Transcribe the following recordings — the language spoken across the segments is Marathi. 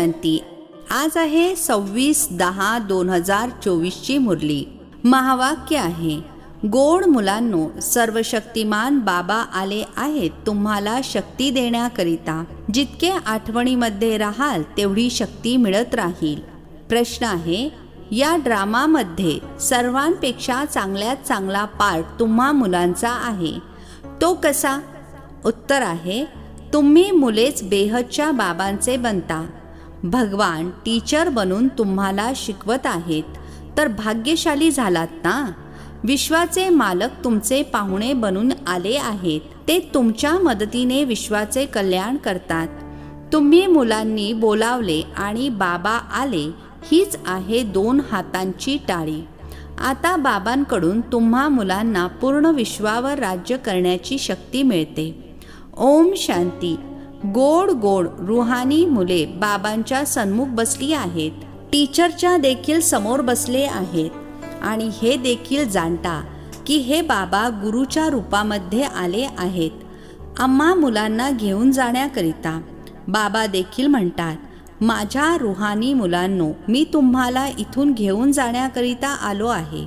शांती। आज आहे 26/10/2024 ची मुरली। महावाक्य आहे, गोड मुलांनो, सर्वशक्तिमान बाबा आले आहेत तुम्हाला शक्ती देण्याकरिता। जितके आठवणीमध्ये राहाल तेवढी शक्ती मिळत राहील। प्रश्न आहे, या ड्रामामध्ये सर्वांपेक्षा चांगल्यात चांगला पार्ट तुम्हा मुलांचा आहे, तो कसा? उत्तर आहे, तुम्ही मुलेच बेहदच्या बाबांचे बनता। भगवान टीचर बनून तुम्हाला शिकवत आहेत तर भाग्यशाली झालात ना। विश्वाचे मालक तुमचे पाहुणे बनून आले आहेत, ते तुमच्या मदतीने विश्वाचे कल्याण करतात। तुम्ही मुलांनी बोलावले आणि बाबा आले, हीच आहे 2 हातांची टाळी। आता बाबांकडून तुम्हा मुलांना पूर्ण विश्वावर राज्य करण्याची शक्ती मिळते। ओम शांती। गोड गोड रुहानी मुले बाबांच्या सन्मुख बसली आहेत, टीचरच्या देखील समोर बसले आहेत आणि हे देखील जाणता की हे बाबा गुरुच्या रूपामध्ये आले आहेत आम्हा मुलांना घेऊन जाण्याकरिता। बाबा देखील म्हणतात, माझ्या रुहानी मुलांनो, मी तुम्हाला इथून घेऊन जाण्याकरिता आलो आहे।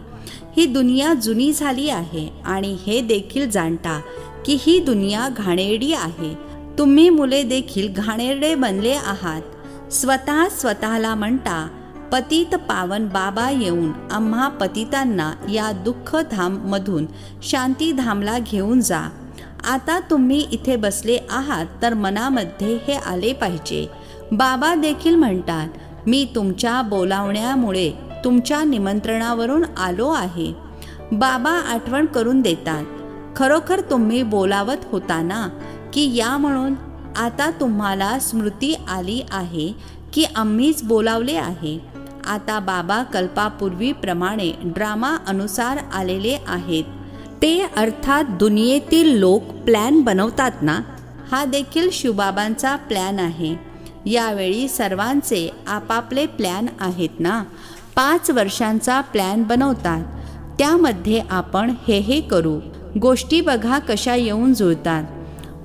ही दुनिया जुनी झाली आहे आणि हे देखील जाणता की ही दुनिया घाणेरडी आहे। तुम्ही मुले देखील घाणेरडे बनले आहात। स्वतःला म्हणता, पतित पावन बाबा येऊन आम्हा पतितांना या दुःखधाम मधून शांतीधामला घेऊन जा। आता तुम्ही इथे बसले आहात तर मनामध्ये हे आले पाहिजे। बाबा देखील म्हणतात, मी तुमच्या बोलावण्यामुळे तुमच्या निमंत्रणावरून आलो आहे। बाबा आठवण करून देतात, खरोखर तुम्ही बोलावत होता ना की या म्हणून। आता तुम्हाला स्मृती आली आहे की आम्हीच बोलावले आहे। आता बाबा कल्पापूर्वीप्रमाणे ड्रामा अनुसार आलेले आहेत, ते अर्थात दुनियेतील लोक प्लॅन बनवतात ना, हा देखील शिवबाबांचा प्लॅन आहे। यावेळी सर्वांचे आपापले प्लॅन आहेत ना। 5 वर्षांचा प्लॅन बनवतात, त्यामध्ये आपण हे करू। गोष्टी बघा कशा येऊन जुळतात।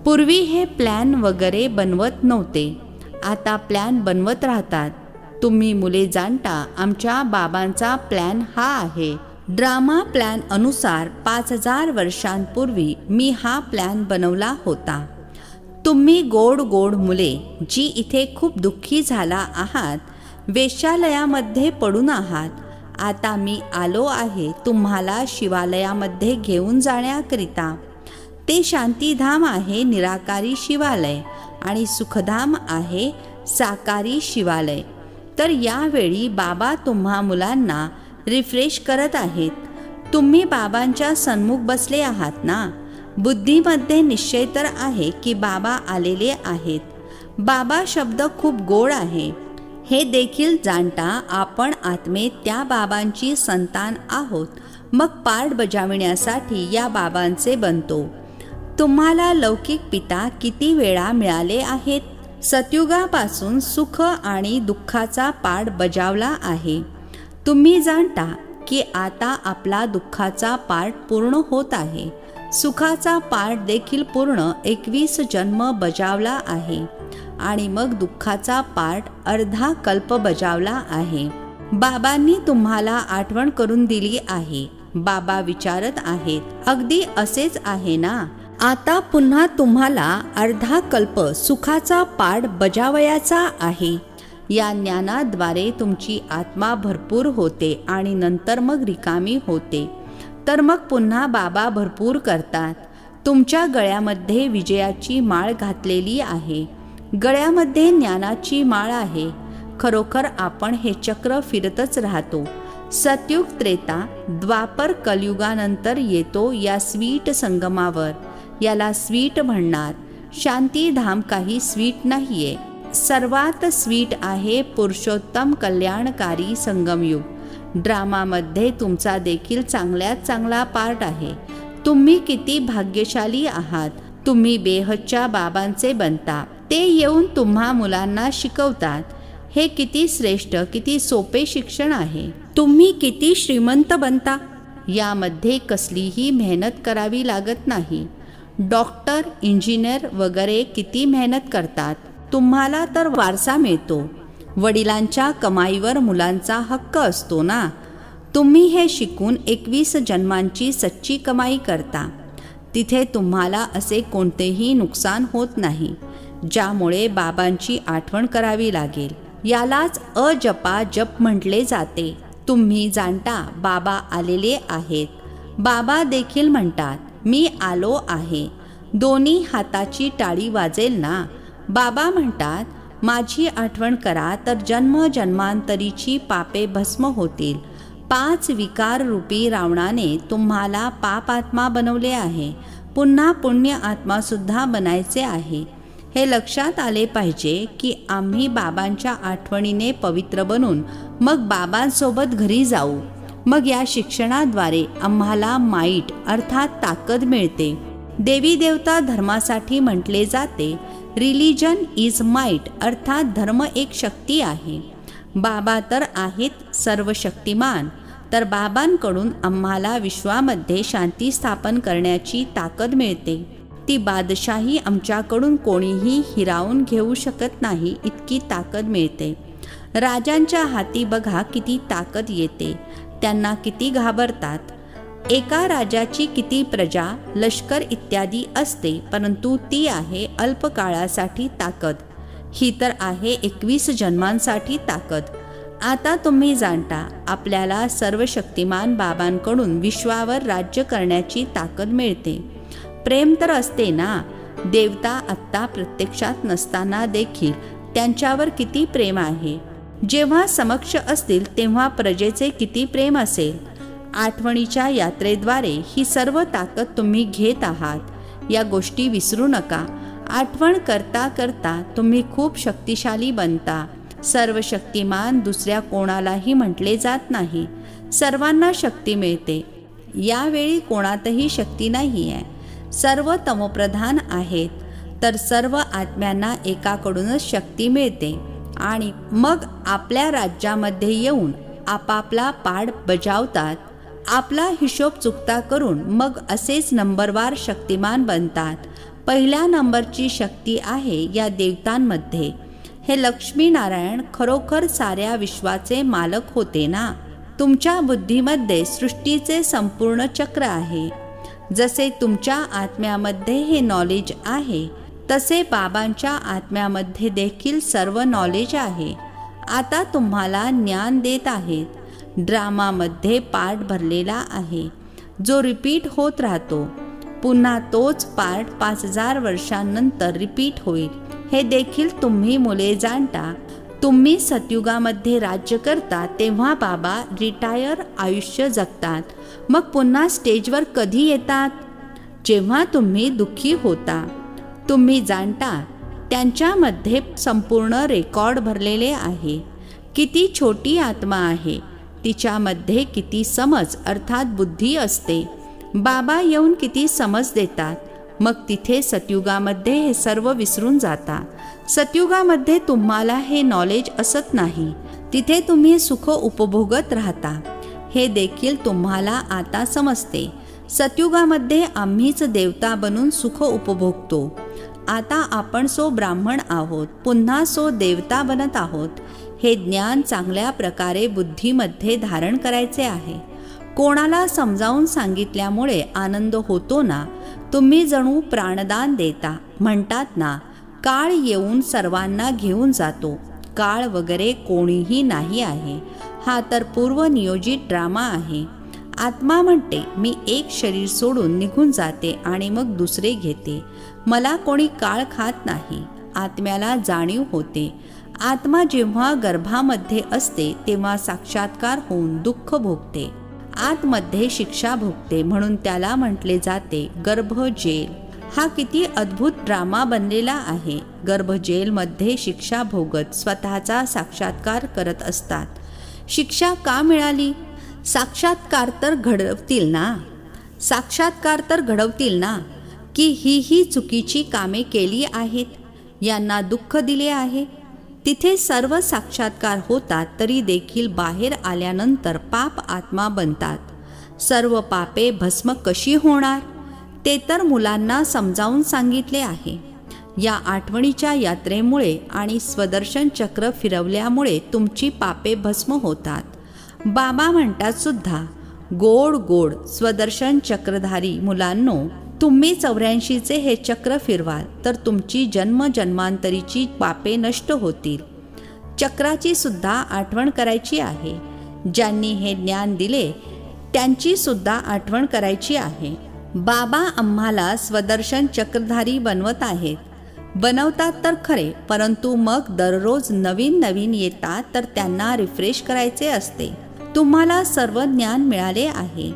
पूर्वी हे प्लॅन वगैरे बनवत नव्हते, आता प्लॅन बनवत राहतात। तुम्ही मुले जाणता, आमच्या बाबांचा प्लॅन हा आहे। ड्रामा प्लॅन अनुसार 5000 वर्षांपूर्वी मी हा प्लॅन बनवला होता। तुम्ही गोड गोड मुले जी इथे खूप दुःखी झाला आहात, वेश्यालयामध्ये पडून आहात, आता मी आलो आहे तुम्हाला शिवालयामध्ये घेऊन जाण्याकरिता। ते शांतीधाम आहे निराकारी शिवालय आणि सुखधाम आहे साकारी शिवालय। तर यावेळी बाबा तुम्हा मुलांना रिफ्रेश करत आहेत। तुम्ही बाबांच्या सन्मुख बसले आहात ना। बुद्धीमध्ये निश्चय तर आहे की बाबा आलेले आहेत। बाबा शब्द खूप गोड आहे, हे देखील जाणता आपण आत्मेत त्या बाबांची संतान आहोत। मग पार्ट बजावण्यासाठी या बाबांचे बनतो। तुम्हाला लौकिक पिता किती वेळा मिळाले आहेत? सतयुगापासून सुख आणि दुःखाचा पार्ट बजावला आहे। तुम्ही जाणता की आता आपला दुःखाचा पार्ट पूर्ण होत आहे। सुखाचा पार्ट देखील पूर्ण 21 जन्म बजावला आहे आणि मग दुःखाचा पार्ट अर्धा कल्प बजावला आहे। बाबांनी तुम्हाला आठवण करून दिली आहे। बाबा विचारत आहेत, अगदी असेच आहे ना? आता पुन्हा तुम्हाला अर्धा कल्प सुखाचा पार्ट बजावयाचा आहे। या ज्ञानाद्वारे तुमची आत्मा भरपूर होते आणि नंतर मग रिकामी होते, तर मग पुन्हा बाबा भरपूर करतात। तुमच्या गळ्यामध्ये विजयाची माळ घातलेली आहे, गळ्यामध्ये ज्ञानाची माळ आहे। खरोखर आपण हे चक्र फिरतच राहतो। सतयुग त्रेता द्वापर कलयुगानंतर येतो या स्वीट संगमावर। याला स्वीट म्हणणार। शांतीधाम काही स्वीट नाहीये, सर्वात स्वीट आहे पुरुषोत्तम कल्याणकारी संगमयुग। ड्रामामध्ये तुमचा देखील चांगल्यात चांगला पार्ट आहे। तुम्ही किती भाग्यशाली आहात। तुम्ही बेहदच्या बाबांचे बनता, ते येऊन तुम्हा मुलांना शिकवतात। हे किती श्रेष्ठ, किती सोपे शिक्षण आहे। तुम्ही किती श्रीमंत बनता, यामध्ये कसलीही मेहनत करावी लागत नाही। डॉक्टर, इंजिनियर वगैरे किती मेहनत करतात, तुम्हाला तर वारसा मिळतो। वडिलांच्या कमाईवर मुलांचा हक्क असतो ना. तुम्ही हे शिकून 21 जन्मांची सच्ची कमाई करता. तिथे तुम्हाला असे कोणतेही नुकसान होत नाही ज्यामुळे बाबांची आठवण करावी लागेल. यालाच अजपा जप म्हटले जाते. तुम्ही जाणता बाबा आलेले आहेत. बाबा देखील म्हणतात मी आलो आहे. दोन्ही हाताची टाळी वाजेल ना. बाबा म्हणतात माझी आठवण करा तर जन्मजन्मांतरीची पापे भस्म होतील. 5 विकार रूपी रावणाने तुम्हाला पाप आत्मा बनवले आहे. पुन्हा पुण्य आत्मा सुद्धा बनायचे आहे. हे लक्षात आले पाहिजे की आम्ही बाबांच्या आठवणीने पवित्र बनून मग बाबांसोबत घरी जाऊ. मग या शिक्षणाद्वारे आम्हाला माईट अर्थात ताकद मिळते. देवी देवता धर्मासाठी म्हटले जाते रिलिजन इज माईट अर्थात धर्म एक शक्ती आहे. बाबा तर आहेत सर्व शक्तिमान. तर बाबांकडून आम्हाला विश्वामध्ये शांती स्थापन करण्याची ताकद मिळते. ती बादशाही आमच्याकडून कोणीही हिरावून घेऊ शकत नाही इतकी ताकद मिळते. राजांच्या हाती बघा किती ताकद येते. त्यांना किती घाबरतात. एका राजाची किती प्रजा लष्कर इत्यादी असते परंतु ती आहे अल्पकाळासाठी ताकद. ही तर आहे 21 जन्मांसाठी ताकद. आता तुम्ही जाणता आपल्याला सर्वशक्तिमान बाबांकडून विश्वावर राज्य करण्याची ताकद मिळते. प्रेम तर असते ना. देवता आत्ता प्रत्यक्षात नसताना देखील त्यांच्यावर किती प्रेम आहे. जेव्हा समक्ष असतील तेव्हा प्रजेचे किती प्रेम असेल. आठवणीच्या यात्रेद्वारे ही सर्व ताकद तुम्ही घेत आहात. या गोष्टी विसरू नका. आठवण करता करता तुम्ही खूप शक्तिशाली बनता. सर्व शक्तिमान दुसऱ्या कोणालाही म्हटले जात नाही. सर्वांना शक्ती मिळते. यावेळी कोणातही शक्ती नाही आहे. सर्व तमोप्रधान आहेत. तर सर्व आत्म्यांना एकाकडूनच शक्ती मिळते आणि मग आपल्या राज्यामध्ये येऊन आपापला पाड बजावतात. आपला हिशोब चुकता करून मग असेच नंबरवार शक्तिमान बनतात. पहिल्या नंबरची शक्ती आहे या देवतांमध्ये. हे लक्ष्मीनारायण खरोखर साऱ्या विश्वाचे मालक होते ना. तुमच्या बुद्धीमध्ये सृष्टीचे संपूर्ण चक्र आहे. जसे तुमच्या आत्म्यामध्ये हे नॉलेज आहे तसे बाबांच्या आत्म्यामध्ये देखील सर्व नॉलेज आहे. आता तुम्हाला ज्ञान देत आहेत. ड्रामामध्ये पार्ट भरलेला आहे जो रिपीट होत राहतो. पुन्हा तोच पार्ट 5000 वर्षांनंतर रिपीट होईल. हे देखील तुम्ही मुले जाणता. तुम्ही सतयुगामध्ये राज्य करता तेव्हा बाबा रिटायर आयुष्य जगतात. मग पुन्हा स्टेजवर कधी येतात. जेव्हा तुम्ही दुःखी होता. तुम्ही जाणता त्यांच्यामध्ये संपूर्ण रेकॉर्ड भरलेले आहे. किती छोटी आत्मा आहे. तिच्यामध्ये किती समज अर्थात बुद्धी असते. बाबा येऊन किती समज देतात. मग तिथे सतयुगामध्ये हे सर्व विसरून जाता. सतयुगामध्ये तुम्हाला हे नॉलेज असत नाही. तिथे तुम्ही सुख उपभोगत राहता. हे देखील तुम्हाला आता समजते. सतयुगामध्ये आम्हीच देवता बनून सुख उपभोगतो. आता आपण सो ब्राह्मण आहोत. पुन्हा सो देवता बनत आहोत. हे ज्ञान चांगल्या प्रकारे बुद्धीमध्ये धारण करायचे आहे. कोणाला समजावून सांगितल्यामुळे आनंद होतो ना. तुम्ही जणू प्राणदान देता. म्हणतात ना काळ येऊन सर्वांना घेऊन जातो. काळ वगैरे कोणीही नाही आहे. हा तर पूर्वनियोजित ड्रामा आहे. आत्मा म्हणते मी एक शरीर सोडून निघून जाते आणि मग दुसरे घेते. मला कोणी काळ खात नाही. आत्म्याला जाणीव होते. आत्मा जेव्हा गर्भामध्ये असते तेव्हा साक्षात्कार होऊन दुःख भोगते. आतमध्ये शिक्षा भोगते. म्हणून त्याला म्हटले जाते गर्भजेल. हा किती अद्भुत ड्रामा बनलेला आहे. गर्भजेलमध्ये शिक्षा भोगत स्वतःचा साक्षात्कार करत असतात. शिक्षा का मिळाली. साक्षात्कार तर घडवतील ना. साक्षात्कार तर घडवतील ना की ही चुकीची कामे केली आहेत. यांना दुःख दिले आहे. तिथे सर्व साक्षात्कार होतात तरी देखील बाहेर आल्यानंतर पाप आत्मा बनतात. सर्व पापे भस्म कशी होणार ते तर मुलांना समजावून सांगितले आहे. या आठवणीच्या यात्रेमुळे आणि स्वदर्शन चक्र फिरवल्यामुळे तुमची पापे भस्म होतात। बाबा म्हणतात सुद्धा, गोड गोड स्वदर्शन चक्रधारी मुलांनो, तुम्ही 84चे हे चक्र फिरवाल तर तुमची जन्मजन्मांतरीची पापे नष्ट होतील। चक्राची सुद्धा आठवण करायची आहे। ज्यांनी हे ज्ञान दिले त्यांची सुद्धा आठवण करायची आहे। बाबा आम्हाला स्वदर्शन चक्रधारी बनवत आहेत। बनवतात तर खरे, परंतु मग दररोज नवीन नवीन येतात तर त्यांना रिफ्रेश करायचे असते। तुम्हाला सर्व ज्ञान मिळाले आहे।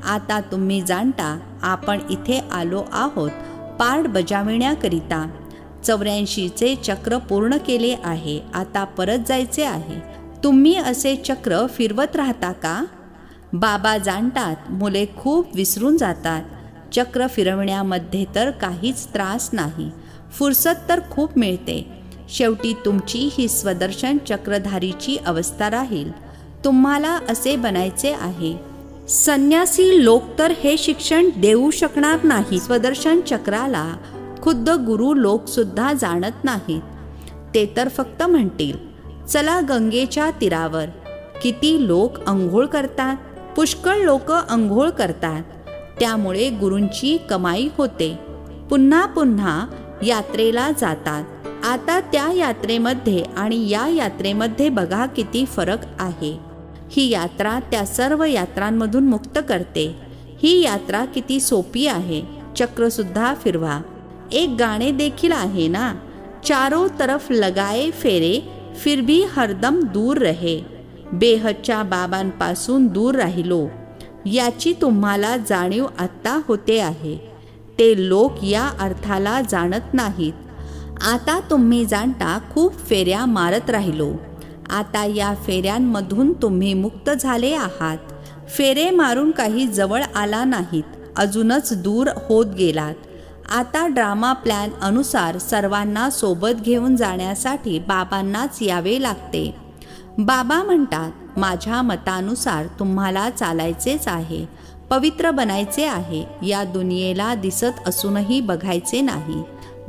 आता तुम्ही जाणता आपण इथे आलो आहोत पार्ट बजावण्याकरिता। 84चे चक्र पूर्ण केले आहे, आता परत जायचे आहे। तुम्ही असे चक्र फिरवत राहता का? बाबा जाणतात मुले खूप विसरून जातात। चक्र फिरवण्यामध्ये तर काहीच त्रास नाही, फुरसत तर खूप मिळते। शेवटी तुमची ही स्वदर्शन चक्रधारीची अवस्था राहील। तुम्हाला असे बनायचे आहे। संन्यासी लोक तर हे शिक्षण देऊ शकणार नाही। स्वदर्शन चक्राला खुद्द गुरु लोक सुद्धा जाणत नाहीत। ते तर फक्त म्हणतील, चला गंगेच्या तीरावर। किती लोक अंघोळ करतात, पुष्कळ लोक अंघोळ करतात, त्यामुळे गुरूंची कमाई होते। पुन्हा पुन्हा यात्रेला जातात। आता त्या यात्रेमध्ये आणि या यात्रेमध्ये बघा किती फरक आहे। ही यात्रा त्या सर्व यात्रांमधून मुक्त करते। ही यात्रा किती सोपी आहे। चक्र सुद्धा फिरवा। एक गाणे देखील आहे ना, चारों तरफ लगाए फेरे फिर भी हरदम दूर रहे। बेहदच्या बाबांपासून दूर राहिलो, याची तुम्हाला जाणीव आत्ता होते आहे। ते लोक या अर्थाला जाणत नाहीत। आता तुम्ही जाणता खूप फेऱ्या मारत राहिलो। आता या फेऱ्यांमधून तुम्ही मुक्त झाले आहात। फेरे मारून काही जवळ आला नाहीत, अजूनच दूर होत गेलात। आता ड्रामा प्लॅन अनुसार सर्वांना सोबत घेऊन जाण्यासाठी बाबांनाच यावे लागते। बाबा म्हणतात, माझ्या मतानुसार तुम्हाला चालायचेच आहे, पवित्र बनायचे आहे। या दुनियेला दिसत असूनही बघायचे नाही।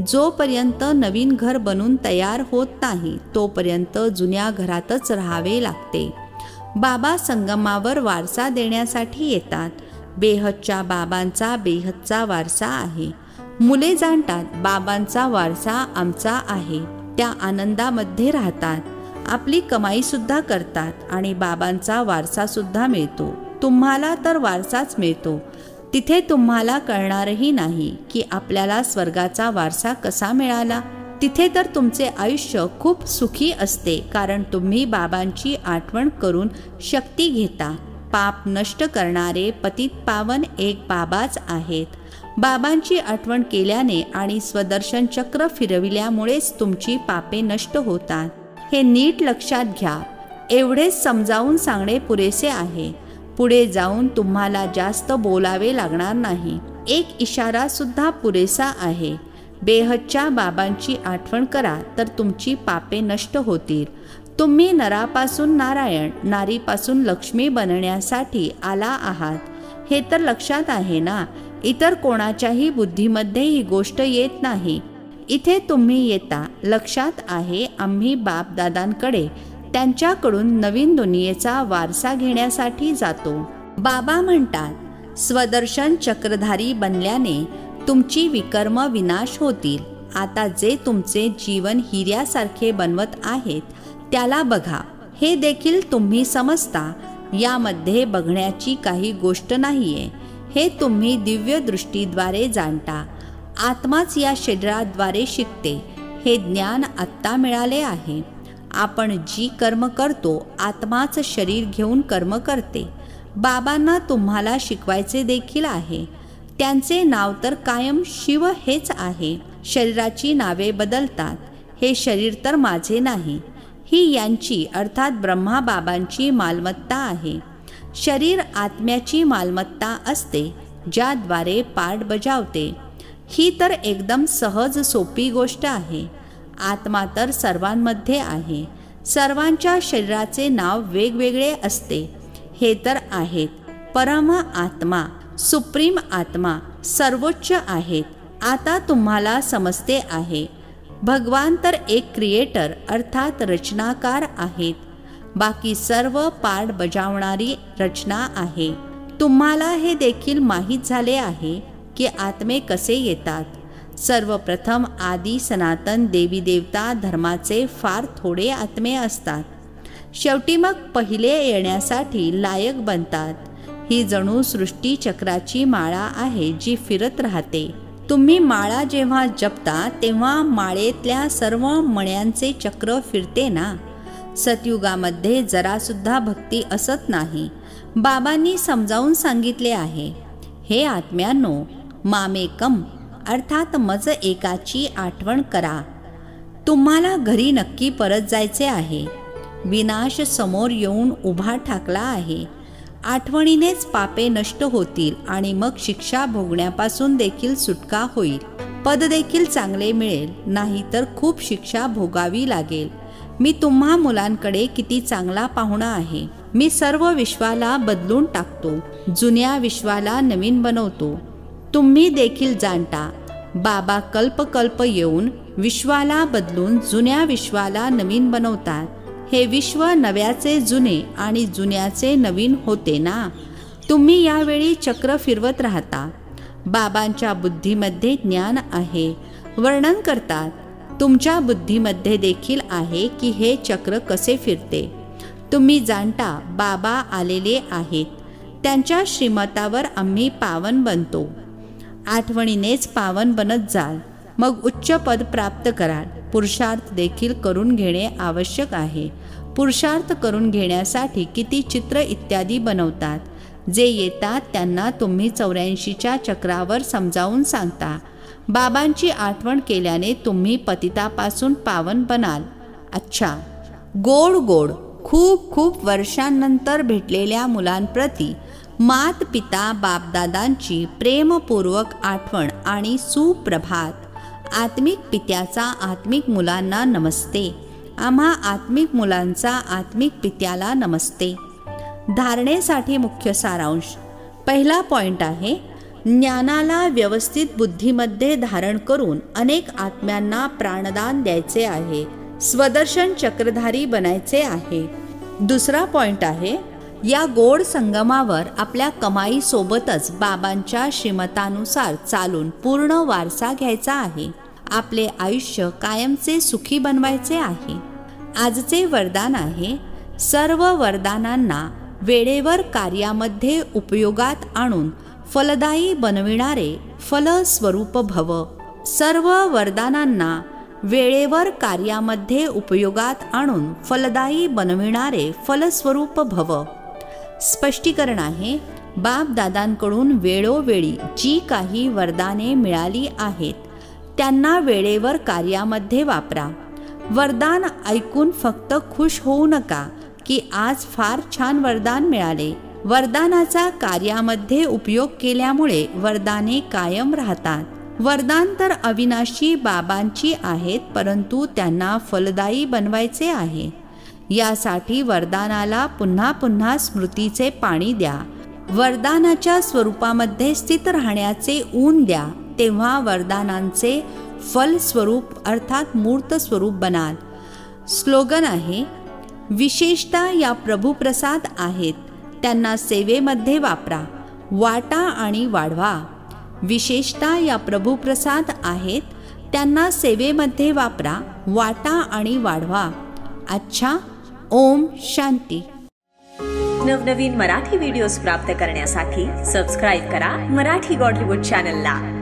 जोपर्यंत नवीन घर बनून तयार होत नाही तोपर्यंत जुन्या घरातच राहावे लागते। बाबा संगमावर वारसा देण्यासाठी येतात। बेहदच्या बाबांचा बेहदचा वारसा आहे। मुले जाणतात बाबांचा वारसा आमचा आहे। त्या आनंदामध्ये राहतात, आपली कमाई सुद्धा करतात आणि बाबांचा वारसा सुद्धा मिळतो। तुम्हाला तर वारसाच मिळतो। तिथे तुम्हाला कळणारही नाही की आपल्याला स्वर्गाचा वारसा कसा मिळाला। तिथे तर तुमचे आयुष्य खूप सुखी असते, कारण तुम्ही बाबांची आठवण करून शक्ती घेता। पाप नष्ट करणारे पतित पावन एक बाबाच आहेत। बाबांची आठवण केल्याने आणि स्वदर्शन चक्र फिरविल्यामुळेच तुमची पापे नष्ट होतात। हे नीट लक्षात घ्या। एवढेच समजावून सांगणे पुरेसे आहे। पुढे जाऊन तुम्हाला जास्त बोलावे लागणार नाही। एक इशारा सुद्धा पुरेसा आहे। बेहदच्या बाबांची आठवण करा तर तुमची पापे नष्ट होतील। तुम्ही नरापासून नारायण, नारीपासून लक्ष्मी बनण्यासाठी आला आहात, हे तर लक्षात आहे ना। इतर कोणाच्याही बुद्धीमध्ये ही गोष्ट येत नाही। इथे तुम्ही येता, लक्षात आहे आम्ही बापदादांकडे त्यांच्याकडून नवीन दुनियेचा वारसा घेण्यासाठी जातो। बाबा म्हणतात, स्वदर्शन चक्रधारी बनल्याने तुमची विकर्म विनाश होतील। आता जे तुमचे जीवन हिऱ्यासारखे बनवत आहेत त्याला बघा। हे देखील तुम्ही समजता, यामध्ये बघण्याची काही गोष्ट नाहीये। हे तुम्ही दिव्य दृष्टीद्वारे जाणता। आत्माच या शरीराद्वारे शिकते। हे ज्ञान आत्ता मिळाले आहे। आपण जी कर्म करतो आत्माच शरीर घेऊन कर्म करते। बाबांना तुम्हाला शिकवायचे देखील आहे। त्यांचे नाव तर कायम शिव हेच आहे। शरीराची नावे बदलतात। हे शरीर तर माझे नाही, ही यांची अर्थात ब्रह्मा बाबांची मालमत्ता आहे। शरीर आत्म्याची मालमत्ता असते, ज्याद्वारे पार्ट बजावते। ही तर एकदम सहज सोपी गोष्ट आहे। आत्मा तर सर्वांमध्ये आहे। सर्वांच्या शरीराचे नाव वेगवेगळे असते। हे तर आहेत। परम आत्मा, सुप्रीम आत्मा, सर्वोच्च आहेत। आता तुम्हाला समजते आहे। भगवान तर एक क्रिएटर अर्थात रचनाकार आहेत. बाकी सर्व पार्ट बजावणारी रचना आहे. तुम्हाला हे देखील माहीत झाले आहे की आत्मे कसे येतात. सर्वप्रथम आदी सनातन देवी देवता धर्माचे फार थोडे आत्मे असतात. शेवटी मग पहिले येण्यासाठी लायक बनतात. ही जणू सृष्टी चक्राची माळा आहे जी फिरत राहते. तुम्ही माळा जेव्हा जपता तेव्हा माळेतल्या सर्व मण्यांचे चक्र फिरते ना. सतयुगामध्ये जरासुद्धा भक्ती असत नाही. बाबांनी समजावून सांगितले आहे, हे आत्म्यांनो, मामेकम अर्थात मज एकाची आठवण करा. तुम्हाला घरी नक्की परत जायचे आहे. विनाश समोर येऊन उभा ठाकला आहे. आठवणीनेच पापे नष्ट होतील आणि मग शिक्षा भोगण्यापासून देखील सुटका होईल. पद देखील चांगले मिळेल, नाहीतर खूप शिक्षा भोगावी लागेल. मी तुम्हा मुलांकडे किती चांगला पाहुणा आहे. मी सर्व विश्वाला बदलून टाकतो. जुन्या विश्वाला नवीन बनवतो. तुम्ही देखील जाणता, बाबा कल्पकल्प येऊन विश्वाला बदलून जुन्या विश्वाला नवीन बनवतात. हे विश्व नव्याचे जुने आणि जुन्याचे नवीन होते ना. तुम्ही यावेळी चक्र फिरवत राहता. बाबांच्या बुद्धीमध्ये ज्ञान आहे. वर्णन करतात, तुमच्या बुद्धीमध्ये देखील आहे की हे चक्र कसे फिरते. तुम्ही जाणता, बाबा आलेले आहेत. त्यांच्या श्रीमतावर आम्ही पावन बनतो. आठवणीनेच पावन बनत जाल, मग उच्च पद प्राप्त कराल. पुरुषार्थ देखील करून घेणे आवश्यक आहे. पुरुषार्थ करून घेण्यासाठी किती चित्र इत्यादी बनवतात. जे येतात त्यांना तुम्ही 84च्या चक्रावर समजावून सांगता. बाबांची आठवण केल्याने तुम्ही पतितापासून पावन बनाल. अच्छा, गोड गोड खूप खूप वर्षांनंतर भेटलेल्या मुलांप्रती मात पिता बापदादांची प्रेमपूर्वक आठवण आणि सुप्रभात. आत्मिक पित्याचा आत्मिक मुलांना नमस्ते. आम्हा आत्मिक मुलांचा आत्मिक पित्याला नमस्ते. धारणेसाठी मुख्य सारांश. पहिला पॉइंट आहे, ज्ञानाला व्यवस्थित बुद्धीमध्ये धारण करून अनेक आत्म्यांना प्राणदान द्यायचे आहे. स्वदर्शन चक्रधारी बनायचे आहे. दुसरा पॉइंट आहे, या गोड संगमावर आपल्या कमाईसोबतच बाबांच्या श्रीमतानुसार चालून पूर्ण वारसा घ्यायचा आहे. आपले आयुष्य कायमचे सुखी बनवायचे आहे. आजचे वरदान आहे, सर्व वरदानांना वेळेवर कार्यामध्ये उपयोगात आणून फलदायी बनविणारे फलस्वरूप भव. सर्व वरदानांना वेळेवर कार्यामध्ये उपयोगात आणून फलदायी बनविणारे फलस्वरूप भव. स्पष्टीकरण आहे, बापदादांकडून वेळोवेळी जी काही वरदाने मिळाली आहेत त्यांना वेळेवर कार्यामध्ये वापरा. वरदान ऐकून फक्त खुश होऊ नका की आज फार छान वरदान मिळाले. वरदानाचा कार्यामध्ये उपयोग केल्यामुळे वरदाने कायम राहतात. वरदान तर अविनाशी बाबांची आहेत, परंतु त्यांना फलदायी बनवायचे आहे. यासाठी वरदानाला पुन्हा पुन्हा स्मृतीचे पाणी द्या. वरदानाच्या स्वरूपामध्ये स्थित राहण्याचे ऊन द्या. तेव्हा वरदानांचे फलस्वरूप अर्थात मूर्त स्वरूप बनाल. स्लोगन आहे, विशेषतः या प्रभुप्रसाद आहेत त्यांना सेवेमध्ये वापरा, वाटा आणि वाढवा. विशेषतः या प्रभुप्रसाद आहेत त्यांना सेवेमध्ये वापरा, वाटा आणि वाढवा. अच्छा, ओम शांती. नवनवीन मराठी व्हिडिओज प्राप्त करण्यासाठी सबस्क्राईब करा मराठी गॉड रिपोर्ट चॅनलला.